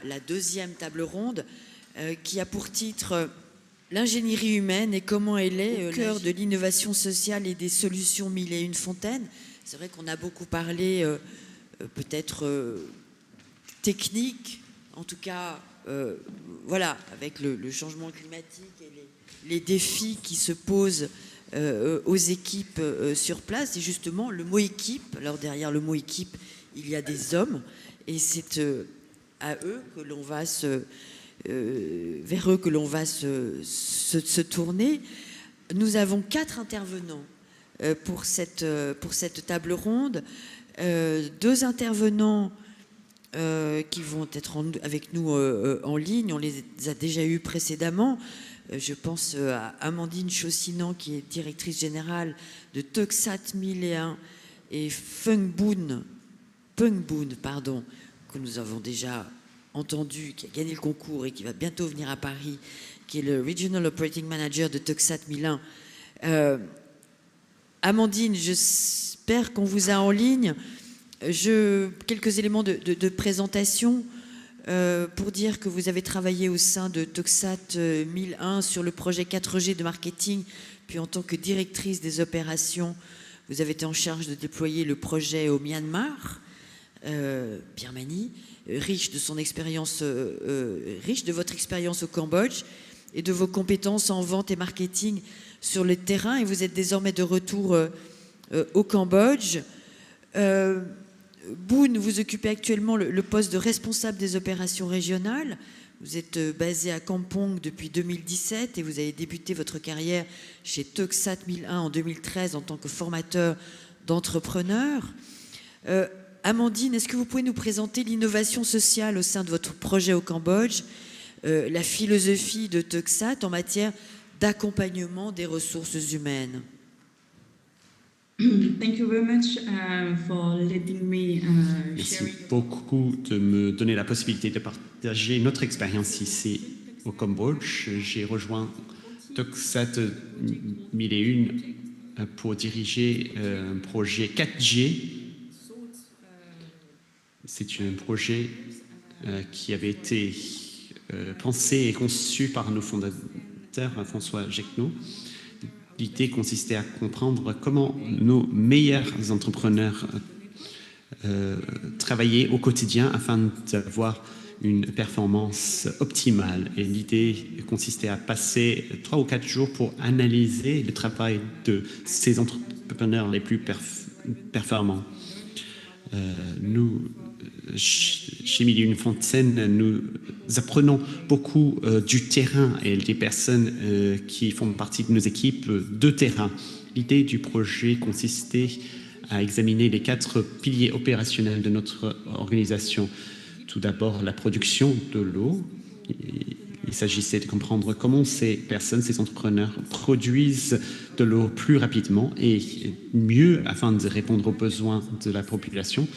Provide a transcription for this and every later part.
la deuxième table ronde qui a pour titre l'ingénierie humaine et comment elle est au cœur de l'innovation sociale et des solutions mille et une fontaines. C'est vrai qu'on a beaucoup parlé peut-être technique, en tout cas voilà, avec le changement climatique et les défis qui se posent aux équipes sur place. Et justement, le mot équipe, alors derrière le mot équipe, il y a des hommes, et c'est à eux que l'on va vers eux que l'on va se tourner. Nous avons 4 intervenants pour cette table ronde, 2 intervenants qui vont être avec nous en ligne. On les a déjà eus précédemment. Je pense à Amandine Chaussinan, qui est directrice générale de Tuxat 1001, et Feng Boon, que nous avons déjà entendu, qui a gagné le concours et qui va bientôt venir à Paris, qui est le Regional Operating Manager de Tuxat 1001. Amandine, j'espère qu'on vous a en ligne. Quelques éléments de présentation pour dire que vous avez travaillé au sein de Tuxat 1001 sur le projet 4G de marketing, puis en tant que directrice des opérations, vous avez été en charge de déployer le projet au Myanmar, Birmanie, riche de votre expérience au Cambodge et de vos compétences en vente et marketing sur le terrain, et vous êtes désormais de retour au Cambodge. Boon, vous occupez actuellement le poste de responsable des opérations régionales. Vous êtes basé à Kampong depuis 2017 et vous avez débuté votre carrière chez Tuxat 1001 en 2013 en tant que formateur d'entrepreneurs. Amandine, est-ce que vous pouvez nous présenter l'innovation sociale au sein de votre projet au Cambodge, la philosophie de Tuxat en matière d'accompagnement des ressources humaines? Thank you very much for letting me Merci beaucoup de me donner la possibilité de partager notre expérience ici au Cambodge. J'ai rejoint Tuxat 1001 pour diriger un projet 4G. C'est un projet qui avait été pensé et conçu par nos fondateurs, François Jecno. L'idée consistait à comprendre comment nos meilleurs entrepreneurs travaillaient au quotidien afin d'avoir une performance optimale. Et l'idée consistait à passer 3 ou 4 jours pour analyser le travail de ces entrepreneurs les plus performants. Nous, chez Mille et une Fontaines, nous apprenons beaucoup du terrain et des personnes qui font partie de nos équipes de terrain. L'idée du projet consistait à examiner les 4 piliers opérationnels de notre organisation. Tout d'abord, la production de l'eau. Il s'agissait de comprendre comment ces personnes, ces entrepreneurs, produisent de l'eau plus rapidement et mieux afin de répondre aux besoins de la population.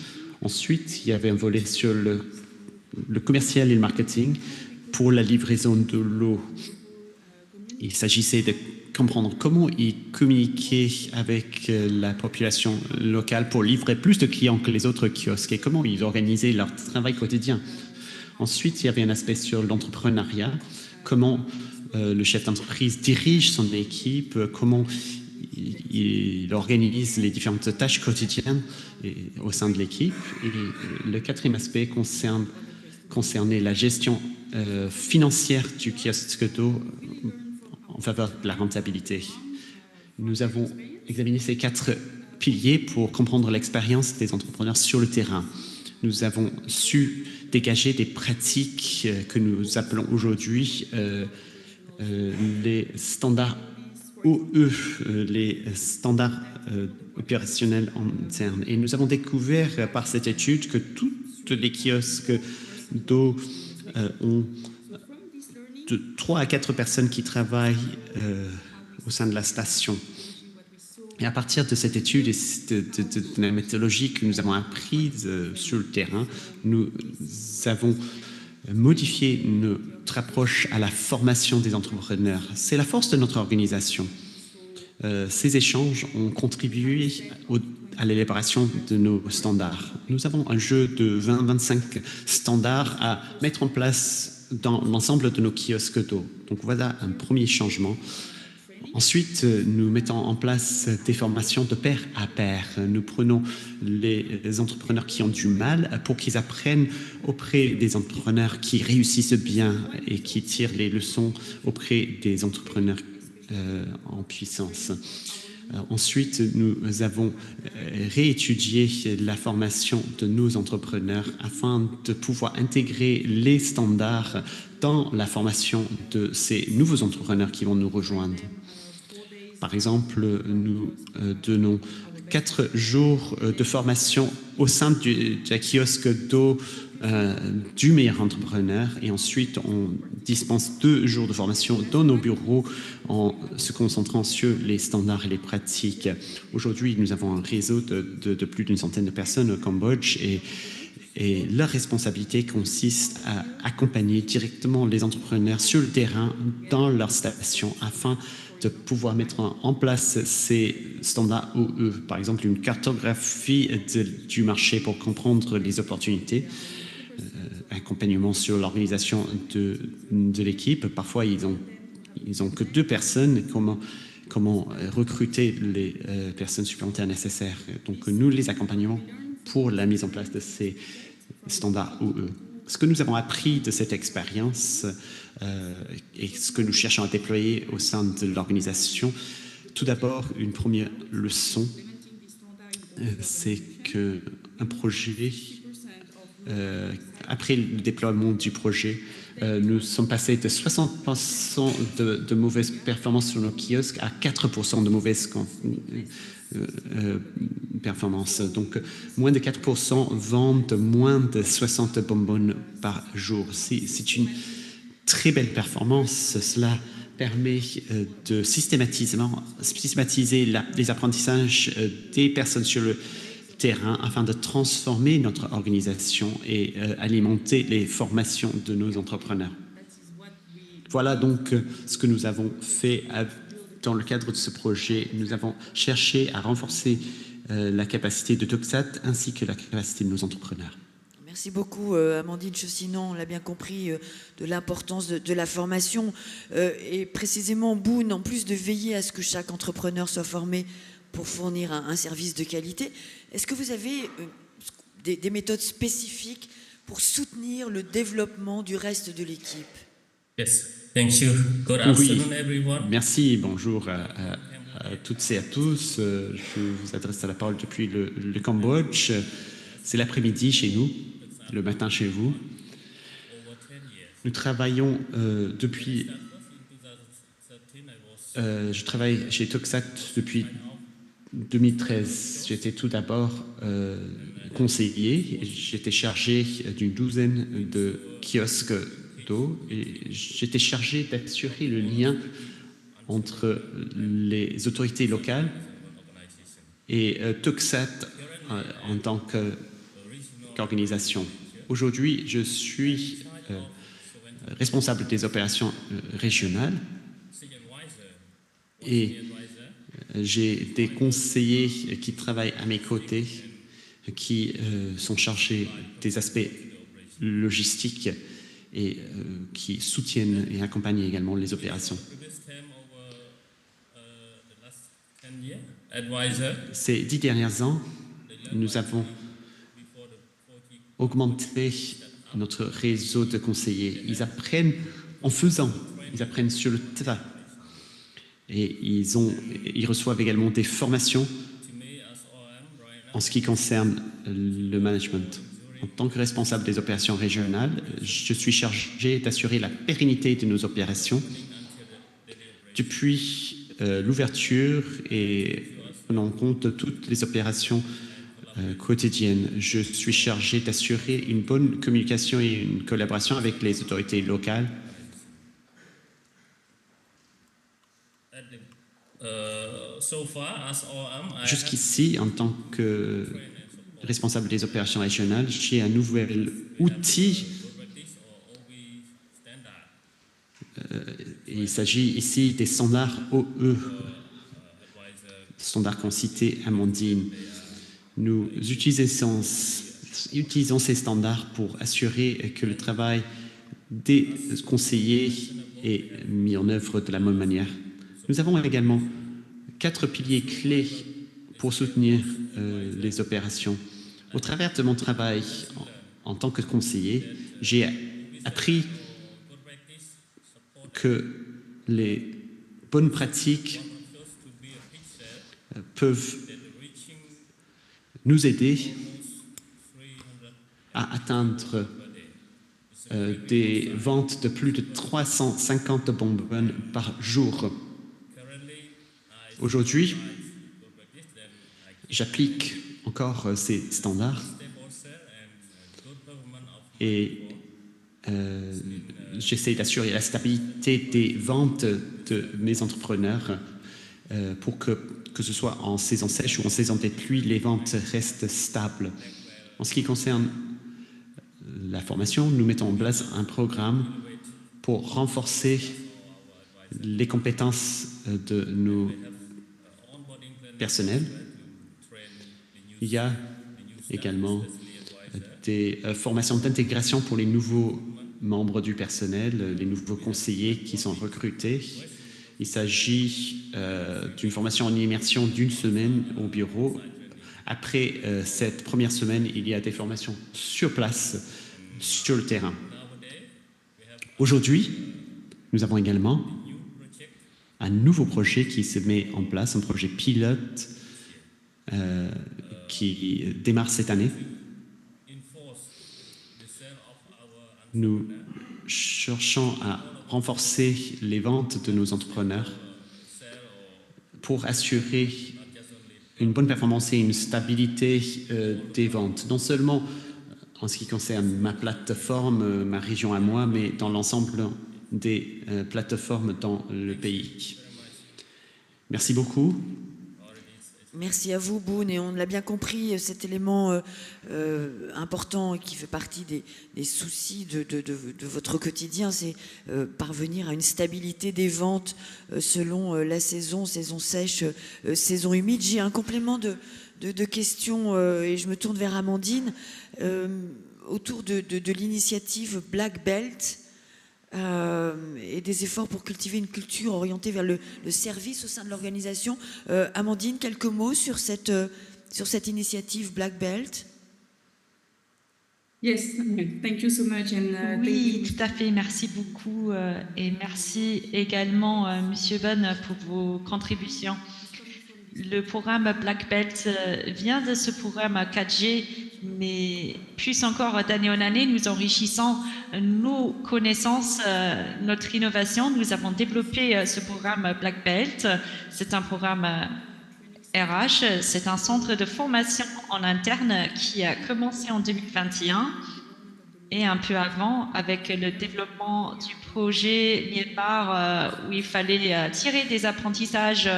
Ensuite, il y avait un volet sur le commercial et le marketing pour la livraison de l'eau. Il s'agissait de comprendre comment ils communiquaient avec la population locale pour livrer plus de clients que les autres kiosques et comment ils organisaient leur travail quotidien. Ensuite, il y avait un aspect sur l'entrepreneuriat, comment le chef d'entreprise dirige son équipe, comment il organise les différentes tâches quotidiennes au sein de l'équipe. Et le 4e aspect concernait la gestion financière du kiosque d'eau en faveur de la rentabilité. Nous avons examiné ces 4 piliers pour comprendre l'expérience des entrepreneurs sur le terrain. Nous avons su dégager des pratiques que nous appelons aujourd'hui les standards OE, les standards opérationnels internes. Et nous avons découvert par cette étude que toutes les kiosques d'eau ont de 3 à 4 personnes qui travaillent au sein de la station. Et à partir de cette étude et de la méthodologie que nous avons apprise sur le terrain, nous avons modifié notre approche à la formation des entrepreneurs. C'est la force de notre organisation. Ces échanges ont contribué à l'élaboration de nos standards. Nous avons un jeu de 20-25 standards à mettre en place dans l'ensemble de nos kiosques d'eau. Donc voilà un premier changement. Ensuite, nous mettons en place des formations de pair à pair. Nous prenons les entrepreneurs qui ont du mal pour qu'ils apprennent auprès des entrepreneurs qui réussissent bien et qui tirent les leçons auprès des entrepreneurs en puissance. Ensuite, nous avons réétudié la formation de nos entrepreneurs afin de pouvoir intégrer les standards dans la formation de ces nouveaux entrepreneurs qui vont nous rejoindre. Par exemple, nous donnons 4 jours de formation au sein de la kiosque d'eau du meilleur entrepreneur et ensuite on dispense 2 jours de formation dans nos bureaux en se concentrant sur les standards et les pratiques. Aujourd'hui, nous avons un réseau de plus d'une centaine de personnes au Cambodge et leur responsabilité consiste à accompagner directement les entrepreneurs sur le terrain dans leur station afin de pouvoir mettre en place ces standards OE, par exemple une cartographie du marché pour comprendre les opportunités, accompagnement sur l'organisation de l'équipe. Parfois, ils ont que 2 personnes. Comment recruter les personnes supplémentaires nécessaires. Donc, nous les accompagnons pour la mise en place de ces standards OE. Ce que nous avons appris de cette expérience et ce que nous cherchons à déployer au sein de l'organisation, tout d'abord, une première leçon, c'est qu'un projet, après le déploiement du projet, nous sommes passés de 60% de mauvaises performances sur nos kiosques à 4% de mauvaises performances. Donc, moins de 4% vendent moins de 60 bonbonnes par jour. C'est une très belle performance. Cela permet de systématiser les apprentissages des personnes sur le terrain afin de transformer notre organisation et alimenter les formations de nos entrepreneurs. Voilà donc ce que nous avons fait dans le cadre de ce projet. Nous avons cherché à renforcer la capacité de Tocsat ainsi que la capacité de nos entrepreneurs. Merci beaucoup, Amandine Chaussinon. On l'a bien compris de l'importance de la formation. Et précisément, Boone, en plus de veiller à ce que chaque entrepreneur soit formé pour fournir un service de qualité, est-ce que vous avez des méthodes spécifiques pour soutenir le développement du reste de l'équipe? Yes, thank you. Good afternoon, everyone. Merci, bonjour à toutes et à tous. Je vous adresse la parole depuis le Cambodge. C'est l'après-midi chez nous, le matin chez vous. Nous travaillons depuis... je travaille chez Tocsat depuis 2013. J'étais tout d'abord conseiller. J'étais chargé d'une douzaine de kiosques d'eau et j'étais chargé d'assurer le lien entre les autorités locales et Tocsat en tant qu'organisation. Aujourd'hui, je suis responsable des opérations régionales et j'ai des conseillers qui travaillent à mes côtés, qui sont chargés des aspects logistiques et qui soutiennent et accompagnent également les opérations. Ces 10 derniers ans, nous avons augmenté notre réseau de conseillers. Ils apprennent en faisant, ils apprennent sur le tas. Et ils reçoivent également des formations en ce qui concerne le management. En tant que responsable des opérations régionales, je suis chargé d'assurer la pérennité de nos opérations depuis l'ouverture et prenant en compte toutes les opérations quotidiennes. Je suis chargé d'assurer une bonne communication et une collaboration avec les autorités locales. Jusqu'ici, en tant que responsable des opérations régionales, j'ai un nouvel outil. Il s'agit ici des standards OE. standards qu'ont cités Amandine. Nous utilisons ces standards pour assurer que le travail des conseillers est mis en œuvre de la même manière. Nous avons également 4 piliers clés pour soutenir les opérations. Au travers de mon travail en tant que conseiller, j'ai appris que les bonnes pratiques peuvent nous aider à atteindre des ventes de plus de 350 bonbonnes par jour. Aujourd'hui, j'applique encore ces standards et j'essaie d'assurer la stabilité des ventes de mes entrepreneurs pour que ce soit en saison sèche ou en saison des pluies, les ventes restent stables. En ce qui concerne la formation, nous mettons en place un programme pour renforcer les compétences de nos personnels. Il y a également des formations d'intégration pour les nouveaux membres du personnel, les nouveaux conseillers qui sont recrutés. Il s'agit d'une formation en immersion d'1 semaine au bureau. Après cette première semaine, il y a des formations sur place, sur le terrain. Aujourd'hui, nous avons également un nouveau projet qui se met en place, un projet pilote qui démarre cette année. Nous cherchons à renforcer les ventes de nos entrepreneurs pour assurer une bonne performance et une stabilité des ventes, non seulement en ce qui concerne ma plateforme, ma région à moi, mais dans l'ensemble des plateformes dans le pays. Merci beaucoup. Merci à vous, Boone, et on l'a bien compris, cet élément important qui fait partie des soucis de votre quotidien, c'est parvenir à une stabilité des ventes selon la saison sèche, saison humide. J'ai un complément de questions et je me tourne vers Amandine autour de l'initiative Black Belt. Et des efforts pour cultiver une culture orientée vers le service au sein de l'organisation. Amandine, quelques mots sur cette initiative Black Belt? Yes, thank you so much. And, oui, tout à fait. Merci beaucoup et merci également, Monsieur Bonne, pour vos contributions. Le programme Black Belt vient de ce programme 4G, mais plus encore d'année en année, nous enrichissons nos connaissances, notre innovation. Nous avons développé ce programme Black Belt. C'est un programme RH, c'est un centre de formation en interne qui a commencé en 2021 et un peu avant avec le développement du projet Myanmar où il fallait tirer des apprentissages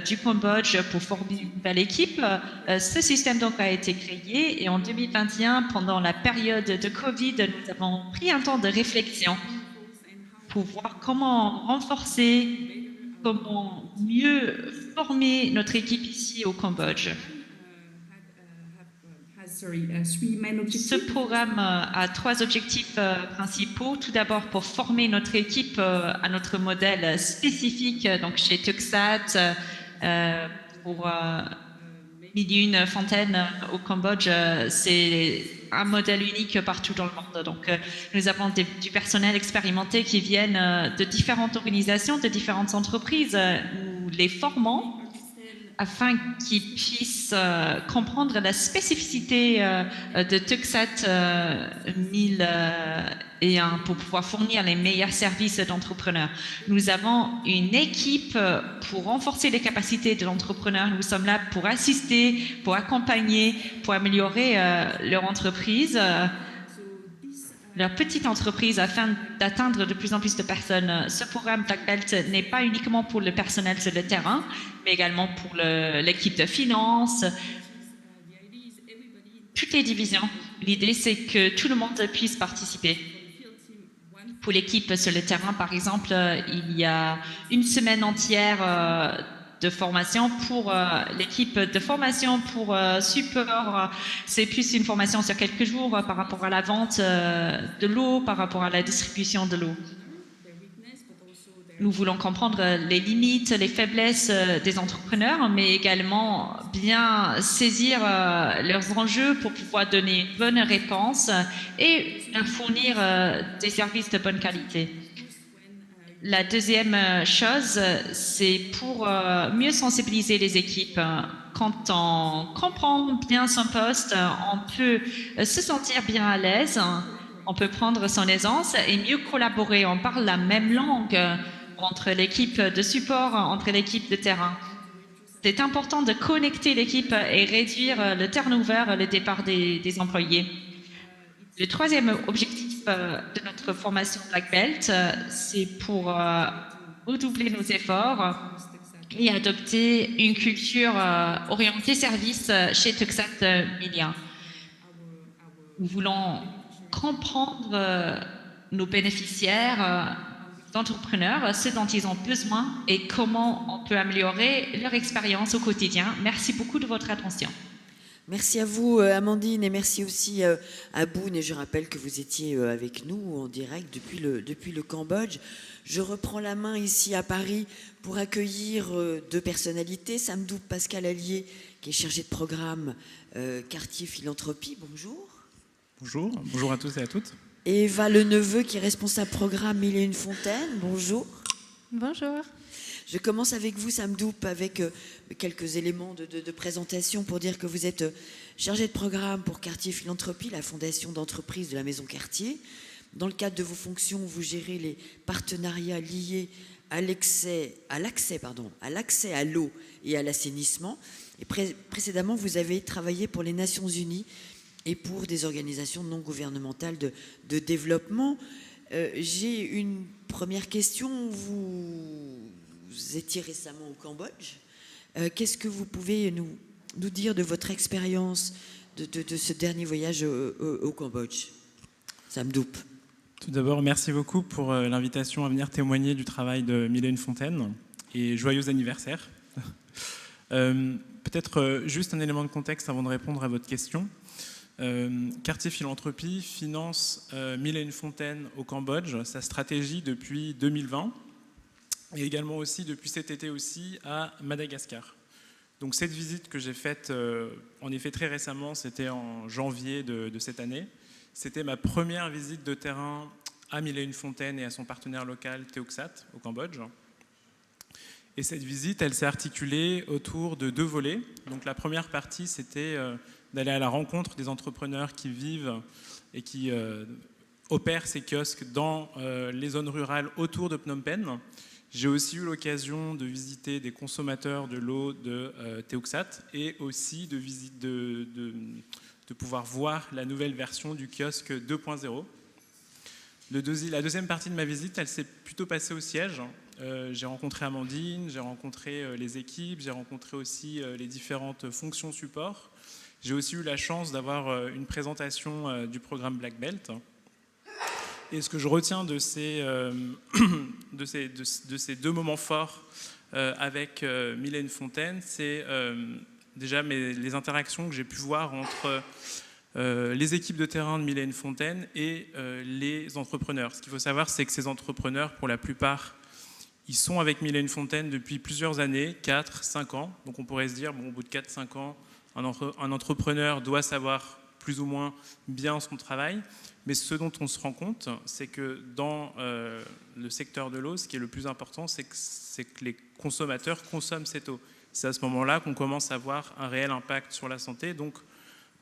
du Cambodge pour former une nouvelle équipe. Ce système donc a été créé et en 2021, pendant la période de Covid, nous avons pris un temps de réflexion pour voir comment renforcer, comment mieux former notre équipe ici au Cambodge. Ce programme a 3 objectifs principaux. Tout d'abord, pour former notre équipe à notre modèle spécifique, donc chez Tuxat, pour 1001 fontaines au Cambodge, c'est un modèle unique partout dans le monde. Donc, nous avons du personnel expérimenté qui viennent de différentes organisations, de différentes entreprises. Nous les formons afin qu'ils puissent comprendre la spécificité de Tuxat 1001 pour pouvoir fournir les meilleurs services d'entrepreneurs. Nous avons une équipe pour renforcer les capacités de l'entrepreneur. Nous sommes là pour assister, pour accompagner, pour améliorer leur entreprise, leur petite entreprise afin d'atteindre de plus en plus de personnes. Ce programme Black Belt n'est pas uniquement pour le personnel sur le terrain, mais également pour l'équipe de finance, toutes les divisions. L'idée, c'est que tout le monde puisse participer. Pour l'équipe sur le terrain, par exemple, il y a une semaine entière de formation pour l'équipe de formation pour support. C'est plus une formation sur quelques jours par rapport à la vente de l'eau, par rapport à la distribution de l'eau. Nous voulons comprendre les limites, les faiblesses des entrepreneurs, mais également bien saisir leurs enjeux pour pouvoir donner une bonne réponse et leur fournir des services de bonne qualité. La deuxième chose, c'est pour mieux sensibiliser les équipes. Quand on comprend bien son poste, on peut se sentir bien à l'aise, on peut prendre son aisance et mieux collaborer. On parle la même langue entre l'équipe de support, entre l'équipe de terrain. C'est important de connecter l'équipe et réduire le turnover, le départ des employés. Le troisième objectif de notre formation Black Belt, c'est pour redoubler nos efforts et adopter une culture orientée service chez Tuxat Media. Nous voulons comprendre nos bénéficiaires, d'entrepreneurs, ce dont ils ont besoin et comment on peut améliorer leur expérience au quotidien. Merci beaucoup de votre attention. Merci à vous, Amandine, et merci aussi à Boone. Et je rappelle que vous étiez avec nous en direct depuis le Cambodge. Je reprends la main ici à Paris pour accueillir deux personnalités. Samdoup Pascal Allier, qui est chargé de programme Quartier Philanthropie. Bonjour. Bonjour. Bonjour à tous et à toutes. Et Eva Leneveu, qui est responsable programme Mille et une Fontaines. Bonjour. Bonjour. Je commence avec vous, Samdoup, avec quelques éléments de présentation pour dire que vous êtes chargé de programme pour Quartier Philanthropie, la fondation d'entreprise de la Maison Quartier. Dans le cadre de vos fonctions, vous gérez les partenariats liés à l'accès à l'eau et à l'assainissement. Et précédemment, vous avez travaillé pour les Nations Unies et pour des organisations non gouvernementales de développement. J'ai une première question. Vous étiez récemment au Cambodge. Qu'est-ce que vous pouvez nous dire de votre expérience de ce dernier voyage au Cambodge, Samdoup? Tout d'abord, merci beaucoup pour l'invitation à venir témoigner du travail de Mille et une Fontaines et joyeux anniversaire. Peut-être juste un élément de contexte avant de répondre à votre question. Quartier Philanthropie finance Mille et une Fontaines au Cambodge, sa stratégie depuis 2020 et également aussi depuis cet été aussi à Madagascar. Donc cette visite que j'ai faite en effet très récemment, c'était en janvier de cette année. C'était ma première visite de terrain à Mille et une Fontaines et à son partenaire local Théoxat au Cambodge. Et cette visite, elle s'est articulée autour de deux volets. Donc la première partie, c'était d'aller à la rencontre des entrepreneurs qui vivent et qui opèrent ces kiosques dans les zones rurales autour de Phnom Penh. J'ai aussi eu l'occasion de visiter des consommateurs de l'eau de Théoxat et aussi de pouvoir voir la nouvelle version du kiosque 2.0. La deuxième partie de ma visite, elle s'est plutôt passée au siège. J'ai rencontré Amandine, j'ai rencontré les équipes, j'ai rencontré aussi les différentes fonctions support. J'ai aussi eu la chance d'avoir une présentation du programme Black Belt. Et ce que je retiens de ces deux moments forts avec Mille et une Fontaines, c'est déjà les interactions que j'ai pu voir entre les équipes de terrain de Mille et une Fontaines et les entrepreneurs. Ce qu'il faut savoir, c'est que ces entrepreneurs, pour la plupart, ils sont avec Mille et une Fontaines depuis plusieurs années, 4, 5 ans. Donc on pourrait se dire, bon, au bout de 4, 5 ans, un entrepreneur doit savoir plus ou moins bien son travail. Mais ce dont on se rend compte, c'est que dans le secteur de l'eau, ce qui est le plus important, c'est que les consommateurs consomment cette eau. C'est à ce moment-là qu'on commence à avoir un réel impact sur la santé. Donc,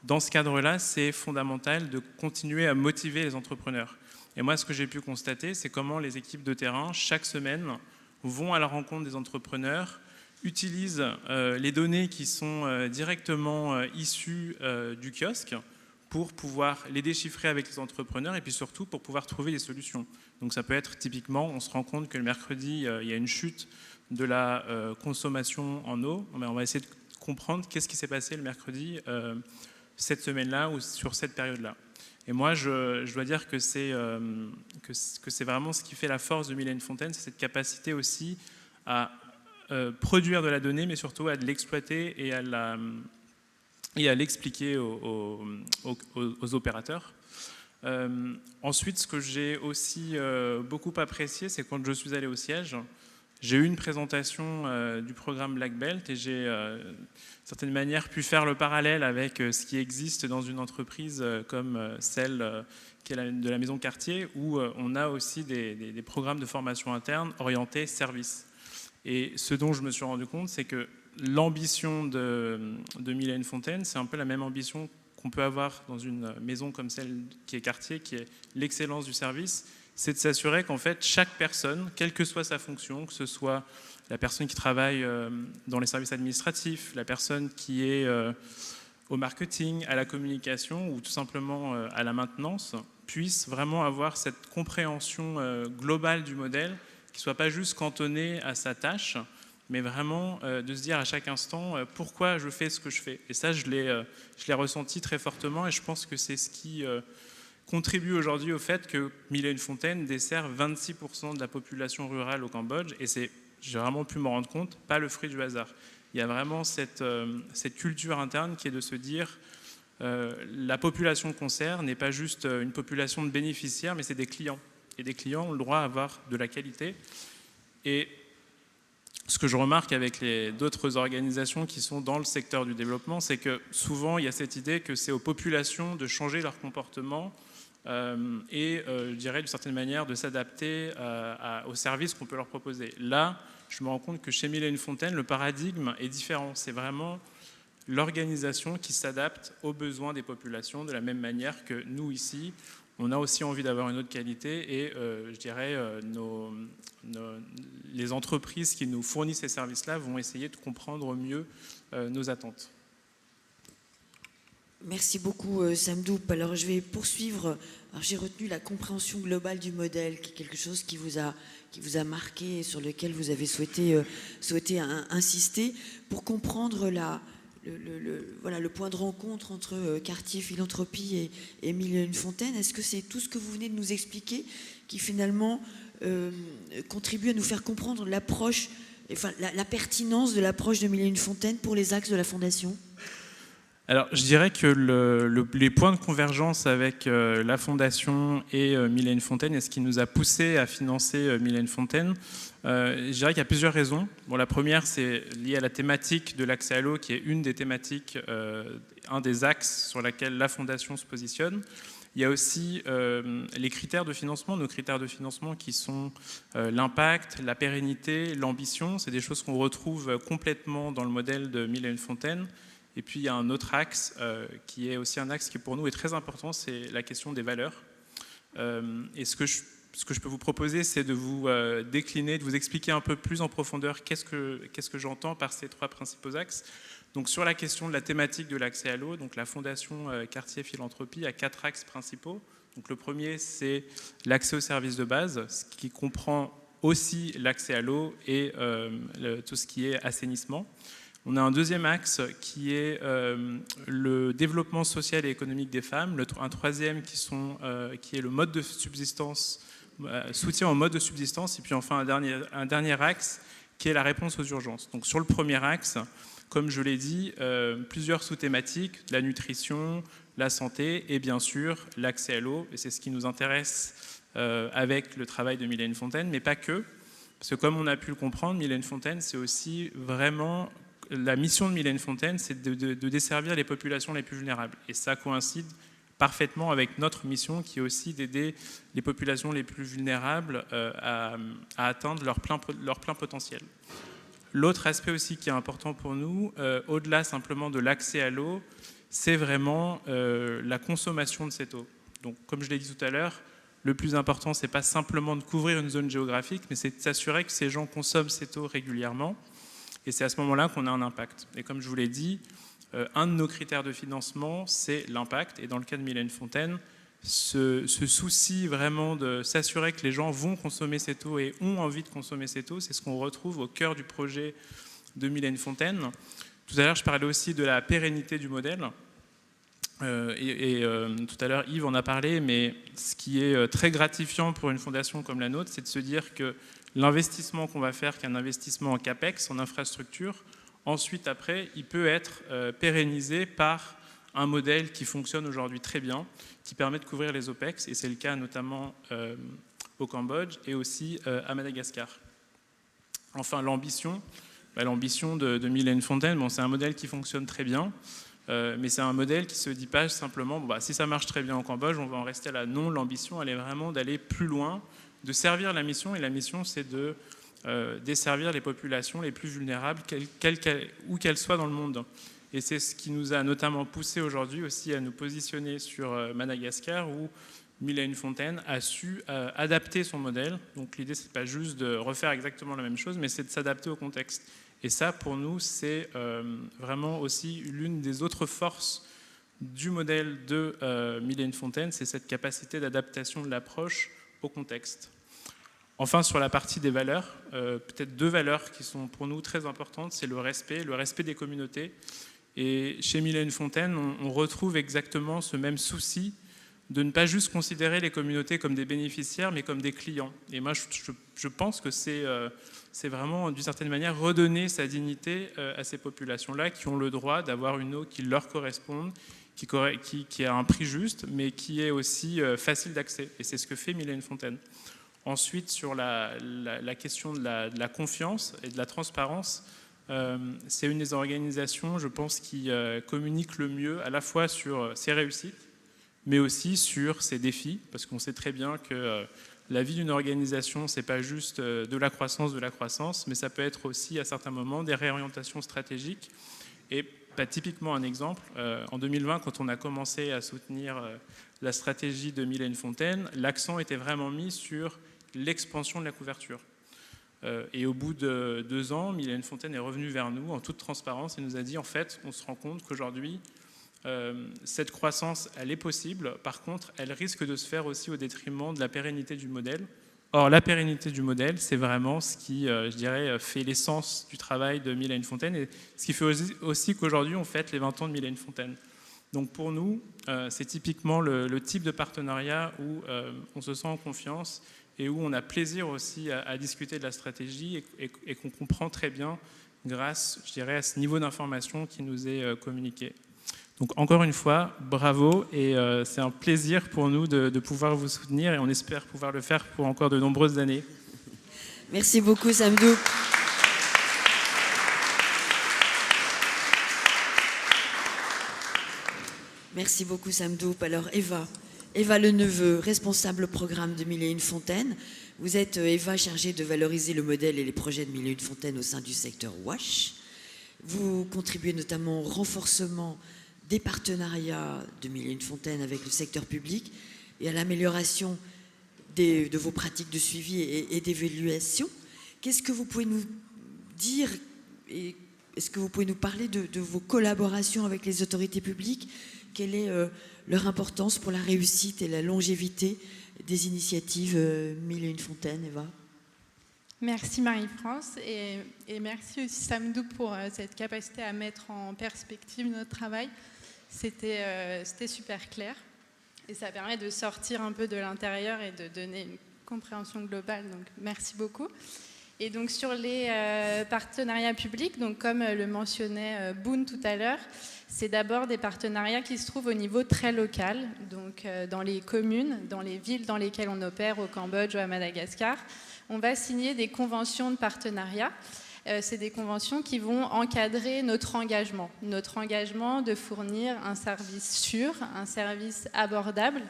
dans ce cadre-là, c'est fondamental de continuer à motiver les entrepreneurs. Et moi, ce que j'ai pu constater, c'est comment les équipes de terrain, chaque semaine, vont à la rencontre des entrepreneurs, utilisent les données qui sont directement issues du kiosque pour pouvoir les déchiffrer avec les entrepreneurs et puis surtout pour pouvoir trouver des solutions. Donc ça peut être typiquement, on se rend compte que le mercredi, il y a une chute de la consommation en eau. On va essayer de comprendre qu'est-ce qui s'est passé le mercredi cette semaine-là ou sur cette période-là. Et moi, je dois dire que c'est vraiment ce qui fait la force de Mille et une Fontaines, c'est cette capacité aussi à produire de la donnée, mais surtout à l'exploiter et à l'expliquer aux opérateurs. Ensuite, ce que j'ai aussi beaucoup apprécié, c'est quand je suis allé au siège, j'ai eu une présentation du programme Black Belt et j'ai, d'une certaine manière, pu faire le parallèle avec ce qui existe dans une entreprise comme celle qui est de la Maison Cartier, où on a aussi des programmes de formation interne orientés service. Et ce dont je me suis rendu compte, c'est que l'ambition de Mille et une Fontaines, c'est un peu la même ambition qu'on peut avoir dans une maison comme celle qui est Cartier, qui est l'excellence du service, c'est de s'assurer qu'en fait, chaque personne, quelle que soit sa fonction, que ce soit la personne qui travaille dans les services administratifs, la personne qui est au marketing, à la communication ou tout simplement à la maintenance, puisse vraiment avoir cette compréhension globale du modèle, qui ne soit pas juste cantonnée à sa tâche, mais vraiment de se dire à chaque instant pourquoi je fais ce que je fais. Et ça, je l'ai ressenti très fortement, et je pense que c'est ce qui contribue aujourd'hui au fait que Mille et une Fontaines dessert 26% de la population rurale au Cambodge, et j'ai vraiment pu m'en rendre compte, pas le fruit du hasard. Il y a vraiment cette culture interne qui est de se dire la population qu'on sert n'est pas juste une population de bénéficiaires, mais c'est des clients. Et des clients ont le droit à avoir de la qualité. Et ce que je remarque avec d'autres organisations qui sont dans le secteur du développement, c'est que souvent il y a cette idée que c'est aux populations de changer leur comportement et je dirais d'une certaine manière de s'adapter aux services qu'on peut leur proposer. Là, je me rends compte que chez Mille et une Fontaines, le paradigme est différent. C'est vraiment l'organisation qui s'adapte aux besoins des populations de la même manière que nous ici, on a aussi envie d'avoir une autre qualité et je dirais les entreprises qui nous fournissent ces services-là vont essayer de comprendre mieux nos attentes. Merci beaucoup Samdoup. Alors je vais poursuivre. Alors, j'ai retenu la compréhension globale du modèle, qui est quelque chose qui vous a marqué et sur lequel vous avez souhaité insister pour comprendre le point de rencontre entre Cartier Philanthropie et Mille et une Fontaines. Est-ce que c'est tout ce que vous venez de nous expliquer qui finalement contribue à nous faire comprendre l'approche, enfin la pertinence de l'approche de Mille et une Fontaines pour les axes de la Fondation ? Alors, je dirais que les points de convergence avec la Fondation et Mille et une Fontaines, et ce qui nous a poussé à financer Mille et une Fontaines, je dirais qu'il y a plusieurs raisons. Bon, la première, c'est lié à la thématique de l'accès à l'eau, qui est une des thématiques, un des axes sur lesquels la Fondation se positionne. Il y a aussi les critères de financement, nos critères de financement qui sont l'impact, la pérennité, l'ambition. C'est des choses qu'on retrouve complètement dans le modèle de Mille et une Fontaines. Et puis il y a un autre axe qui est aussi un axe qui pour nous est très important, c'est la question des valeurs. Et ce que je peux vous proposer, c'est de vous décliner, de vous expliquer un peu plus en profondeur qu'est-ce que j'entends par ces trois principaux axes. Donc sur la question de la thématique de l'accès à l'eau, donc la Fondation Cartier Philanthropie a 4 axes principaux. Donc le premier, c'est l'accès aux services de base, ce qui comprend aussi l'accès à l'eau et tout ce qui est assainissement. On a un deuxième axe qui est le développement social et économique des femmes, un troisième qui est le mode de subsistance, soutien au mode de subsistance, et puis enfin un dernier axe qui est la réponse aux urgences. Donc sur le premier axe, comme je l'ai dit, plusieurs sous-thématiques, la nutrition, la santé et bien sûr l'accès à l'eau, et c'est ce qui nous intéresse avec le travail de Mille et une Fontaines, mais pas que, parce que comme on a pu le comprendre, Mille et une Fontaines, c'est aussi vraiment... La mission de Mille et une Fontaines, c'est de desservir les populations les plus vulnérables. Et ça coïncide parfaitement avec notre mission qui est aussi d'aider les populations les plus vulnérables à atteindre leur plein potentiel. L'autre aspect aussi qui est important pour nous, au-delà simplement de l'accès à l'eau, c'est vraiment la consommation de cette eau. Donc, comme je l'ai dit tout à l'heure, le plus important, ce n'est pas simplement de couvrir une zone géographique, mais c'est de s'assurer que ces gens consomment cette eau régulièrement. Et c'est à ce moment-là qu'on a un impact. Et comme je vous l'ai dit, un de nos critères de financement, c'est l'impact. Et dans le cas de Mille et une Fontaines, ce souci vraiment de s'assurer que les gens vont consommer cette eau et ont envie de consommer cette eau, c'est ce qu'on retrouve au cœur du projet de Mille et une Fontaines. Tout à l'heure, je parlais aussi de la pérennité du modèle. Tout à l'heure, Yves en a parlé, mais ce qui est très gratifiant pour une fondation comme la nôtre, c'est de se dire que l'investissement qu'on va faire, qui est un investissement en CAPEX, en infrastructure, ensuite, après, il peut être pérennisé par un modèle qui fonctionne aujourd'hui très bien, qui permet de couvrir les OPEX, et c'est le cas notamment au Cambodge et aussi à Madagascar. Enfin, l'ambition de Mille et une Fontaines, bon, c'est un modèle qui fonctionne très bien, mais c'est un modèle qui ne se dit pas simplement si ça marche très bien au Cambodge, on va en rester là. Non, l'ambition, elle est vraiment d'aller plus loin, de servir la mission, et la mission, c'est de desservir les populations les plus vulnérables, où qu'elles soient dans le monde. Et c'est ce qui nous a notamment poussé aujourd'hui aussi à nous positionner sur Madagascar, où Mille et une Fontaines a su adapter son modèle. Donc l'idée, c'est pas juste de refaire exactement la même chose, mais c'est de s'adapter au contexte. Et ça, pour nous, c'est vraiment aussi l'une des autres forces du modèle de Mille et une Fontaines, c'est cette capacité d'adaptation de l'approche au contexte. Enfin, sur la partie des valeurs, peut-être 2 valeurs qui sont pour nous très importantes, c'est le respect des communautés. Et chez Mille et une Fontaines, on retrouve exactement ce même souci de ne pas juste considérer les communautés comme des bénéficiaires, mais comme des clients. Et moi, je pense que c'est vraiment, d'une certaine manière, redonner sa dignité à ces populations-là qui ont le droit d'avoir une eau qui leur corresponde, qui a un prix juste, mais qui est aussi facile d'accès. Et c'est ce que fait Mille et une Fontaines. Ensuite, sur la question de la confiance et de la transparence, c'est une des organisations, je pense, qui communique le mieux à la fois sur ses réussites, mais aussi sur ses défis, parce qu'on sait très bien que la vie d'une organisation, c'est pas juste de la croissance, mais ça peut être aussi, à certains moments, des réorientations stratégiques. Et typiquement, un exemple, en 2020, quand on a commencé à soutenir la stratégie de Mille et une Fontaines, l'accent était vraiment mis sur l'expansion de la couverture. Et au bout de 2 ans, Mille et une Fontaines est revenu vers nous en toute transparence et nous a dit, en fait, on se rend compte qu'aujourd'hui, cette croissance, elle est possible. Par contre, elle risque de se faire aussi au détriment de la pérennité du modèle. Or, la pérennité du modèle, c'est vraiment ce qui, je dirais, fait l'essence du travail de Mille et une Fontaines et ce qui fait aussi qu'aujourd'hui, on fête les 20 ans de Mille et une Fontaines. Donc pour nous, c'est typiquement le type de partenariat où on se sent en confiance et où on a plaisir aussi à discuter de la stratégie et qu'on comprend très bien grâce, je dirais, à ce niveau d'information qui nous est communiqué. Donc encore une fois, bravo, et c'est un plaisir pour nous de pouvoir vous soutenir et on espère pouvoir le faire pour encore de nombreuses années. Merci beaucoup, Samdou. Merci beaucoup, Samdou. Alors Eva Leneveu, responsable programme de Mille et une Fontaines. Vous êtes, Eva, chargée de valoriser le modèle et les projets de Mille et une Fontaines au sein du secteur WASH. Vous contribuez notamment au renforcement des partenariats de Mille et une Fontaines avec le secteur public et à l'amélioration de vos pratiques de suivi et d'évaluation. Qu'est-ce que vous pouvez nous dire et est-ce que vous pouvez nous parler de vos collaborations avec les autorités publiques? Quelle est leur importance pour la réussite et la longévité des initiatives Mille et une Fontaines, Eva? Merci Marie-France et merci aussi Samdou pour cette capacité à mettre en perspective notre travail. C'était super clair et ça permet de sortir un peu de l'intérieur et de donner une compréhension globale. Donc merci beaucoup. Et donc sur les partenariats publics, donc comme le mentionnait Boone tout à l'heure, c'est d'abord des partenariats qui se trouvent au niveau très local, donc dans les communes, dans les villes dans lesquelles on opère au Cambodge ou à Madagascar. On va signer des conventions de partenariat. C'est des conventions qui vont encadrer notre engagement de fournir un service sûr, un service abordable,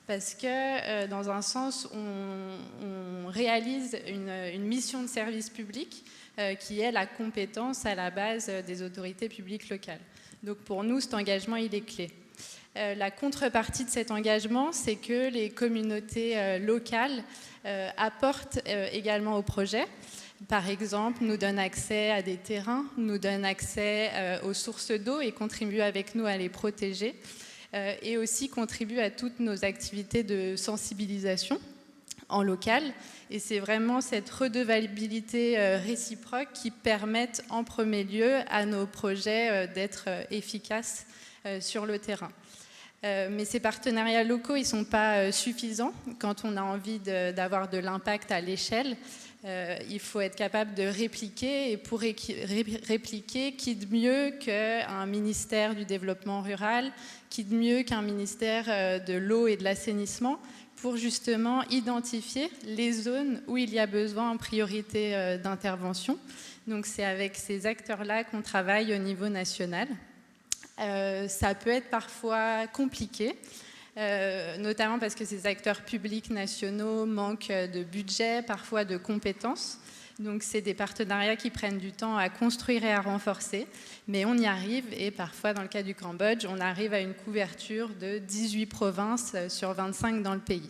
parce que dans un sens, on réalise une mission de service public qui est la compétence à la base des autorités publiques locales. Donc pour nous, cet engagement, il est clé. La contrepartie de cet engagement, c'est que les communautés locales apportent également au projet. Par exemple, nous donnent accès à des terrains, nous donnent accès aux sources d'eau et contribuent avec nous à les protéger. Et aussi contribuent à toutes nos activités de sensibilisation en local. Et c'est vraiment cette redevabilité réciproque qui permet en premier lieu à nos projets d'être efficaces sur le terrain. Mais ces partenariats locaux, ils ne sont pas suffisants quand on a envie d'avoir de l'impact à l'échelle. Il faut être capable de répliquer, et pour répliquer, qui de mieux qu'un ministère du développement rural, qui de mieux qu'un ministère de l'eau et de l'assainissement, pour justement identifier les zones où il y a besoin en priorité d'intervention. Donc c'est avec ces acteurs-là qu'on travaille au niveau national. Ça peut être parfois compliqué, notamment parce que ces acteurs publics nationaux manquent de budget, parfois de compétences. Donc c'est des partenariats qui prennent du temps à construire et à renforcer, mais on y arrive, et parfois dans le cas du Cambodge, on arrive à une couverture de 18 provinces sur 25 dans le pays.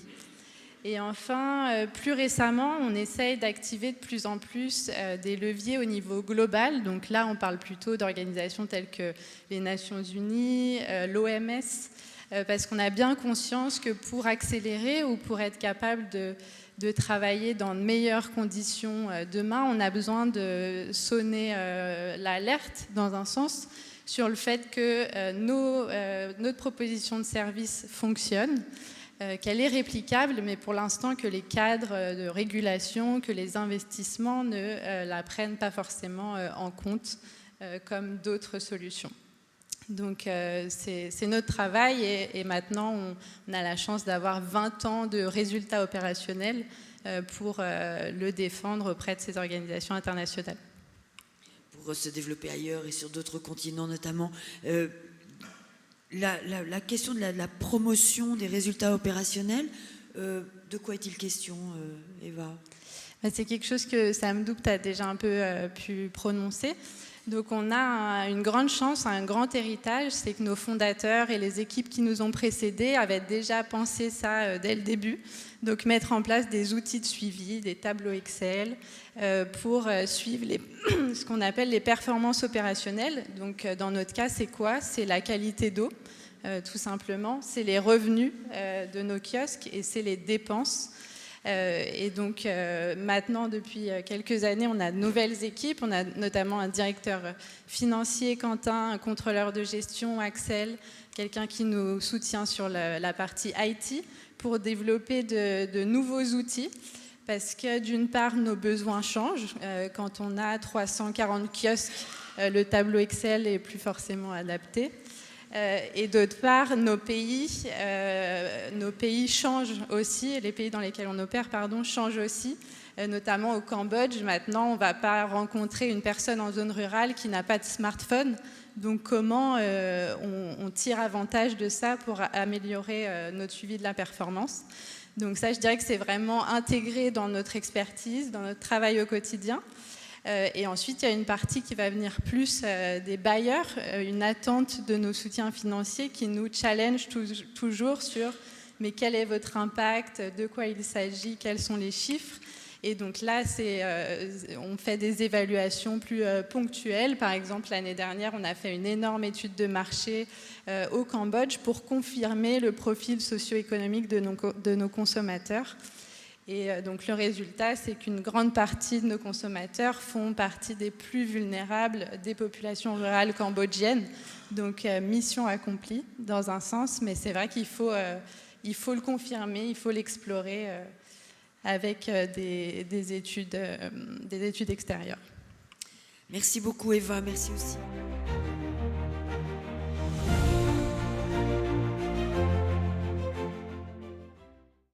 Et enfin, plus récemment, on essaye d'activer de plus en plus des leviers au niveau global. Donc là, on parle plutôt d'organisations telles que les Nations Unies, l'OMS, parce qu'on a bien conscience que pour accélérer ou pour être capable de travailler dans de meilleures conditions demain, on a besoin de sonner l'alerte, dans un sens, sur le fait que notre proposition de service fonctionne, qu'elle est réplicable, mais pour l'instant que les cadres de régulation, que les investissements ne la prennent pas forcément en compte comme d'autres solutions. Donc c'est notre travail, et maintenant on a la chance d'avoir 20 ans de résultats opérationnels pour le défendre auprès de ces organisations internationales. Pour se développer ailleurs et sur d'autres continents notamment, la question de la promotion des résultats opérationnels, de quoi est-il question, Eva ? C'est quelque chose que Sam Doubt a déjà un peu pu prononcer. Donc on a une grande chance, un grand héritage, c'est que nos fondateurs et les équipes qui nous ont précédés avaient déjà pensé ça dès le début. Donc mettre en place des outils de suivi, des tableaux Excel pour suivre ce qu'on appelle les performances opérationnelles. Donc dans notre cas, c'est quoi ? C'est la qualité d'eau, tout simplement. C'est les revenus de nos kiosques et c'est les dépenses. Et donc maintenant, depuis quelques années, on a de nouvelles équipes. On a notamment un directeur financier, Quentin, un contrôleur de gestion, Axel, quelqu'un qui nous soutient sur la partie IT pour développer de nouveaux outils. Parce que d'une part, nos besoins changent. Quand on a 340 kiosques, le tableau Excel est plus forcément adapté. Et d'autre part, nos pays changent aussi, les pays dans lesquels on opère, changent aussi, notamment au Cambodge. Maintenant, on ne va pas rencontrer une personne en zone rurale qui n'a pas de smartphone. Donc, comment on tire avantage de ça pour améliorer notre suivi de la performance ? Donc ça, je dirais que c'est vraiment intégré dans notre expertise, dans notre travail au quotidien. Et ensuite, il y a une partie qui va venir plus des bailleurs, une attente de nos soutiens financiers qui nous challenge toujours sur mais quel est votre impact, de quoi il s'agit, quels sont les chiffres. Et donc là, on fait des évaluations plus ponctuelles. Par exemple, l'année dernière, on a fait une énorme étude de marché au Cambodge pour confirmer le profil socio-économique de nos consommateurs. Et donc le résultat, c'est qu'une grande partie de nos consommateurs font partie des plus vulnérables des populations rurales cambodgiennes. Donc mission accomplie dans un sens, mais c'est vrai qu'il faut le confirmer, il faut l'explorer avec des études extérieures. Merci beaucoup Eva, merci aussi.